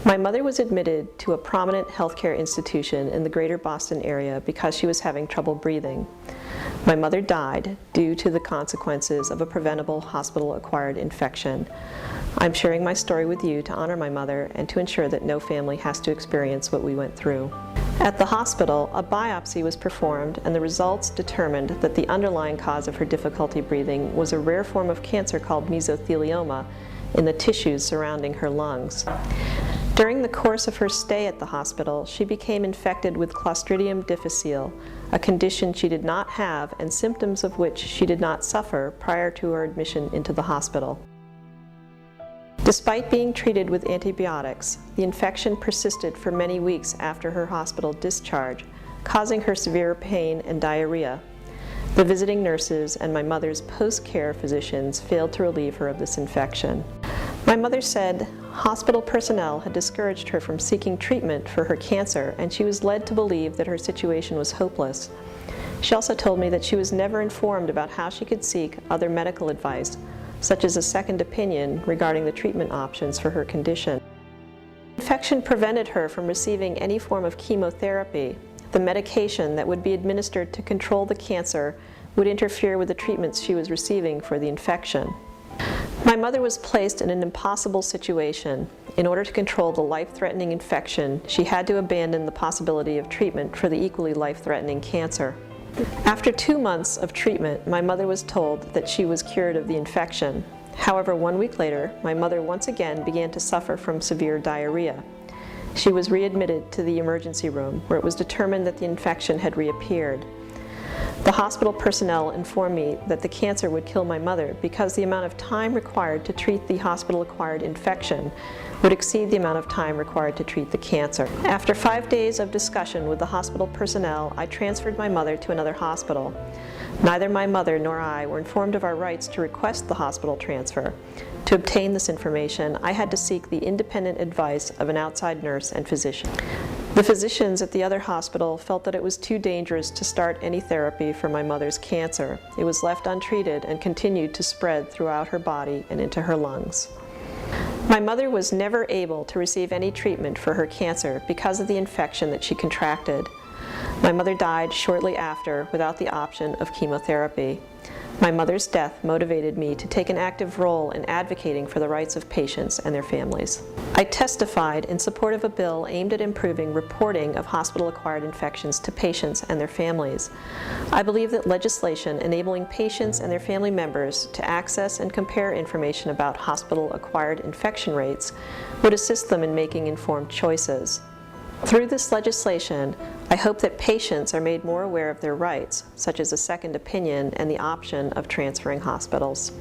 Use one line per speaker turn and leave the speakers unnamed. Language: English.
My mother was admitted to a prominent healthcare institution in the greater Boston area because she was having trouble breathing. My mother died due to the consequences of a preventable hospital-acquired infection. I'm sharing my story with you to honor my mother and to ensure that no family has to experience what we went through. At the hospital, a biopsy was performed and the results determined that the underlying cause of her difficulty breathing was a rare form of cancer called mesothelioma in the tissues surrounding her lungs. During the course of her stay at the hospital, she became infected with Clostridium difficile, a condition she did not have and symptoms of which she did not suffer prior to her admission into the hospital. Despite being treated with antibiotics, the infection persisted for many weeks after her hospital discharge, causing her severe pain and diarrhea. The visiting nurses and my mother's post-care physicians failed to relieve her of this infection. My mother said hospital personnel had discouraged her from seeking treatment for her cancer, and she was led to believe that her situation was hopeless. She also told me that she was never informed about how she could seek other medical advice, such as a second opinion regarding the treatment options for her condition. The infection prevented her from receiving any form of chemotherapy. The medication that would be administered to control the cancer would interfere with the treatments she was receiving for the infection. My mother was placed in an impossible situation. In order to control the life-threatening infection, she had to abandon the possibility of treatment for the equally life-threatening cancer. After 2 months of treatment, my mother was told that she was cured of the infection. However, 1 week later, my mother once again began to suffer from severe diarrhea. She was readmitted to the emergency room, where it was determined that the infection had reappeared. The hospital personnel informed me that the cancer would kill my mother because the amount of time required to treat the hospital-acquired infection would exceed the amount of time required to treat the cancer. After 5 days of discussion with the hospital personnel, I transferred my mother to another hospital. Neither my mother nor I were informed of our rights to request the hospital transfer. To obtain this information, I had to seek the independent advice of an outside nurse and physician. The physicians at the other hospital felt that it was too dangerous to start any therapy for my mother's cancer. It was left untreated and continued to spread throughout her body and into her lungs. My mother was never able to receive any treatment for her cancer because of the infection that she contracted. My mother died shortly after without the option of chemotherapy. My mother's death motivated me to take an active role in advocating for the rights of patients and their families. I testified in support of a bill aimed at improving reporting of hospital-acquired infections to patients and their families. I believe that legislation enabling patients and their family members to access and compare information about hospital-acquired infection rates would assist them in making informed choices. Through this legislation, I hope that patients are made more aware of their rights, such as a second opinion and the option of transferring hospitals.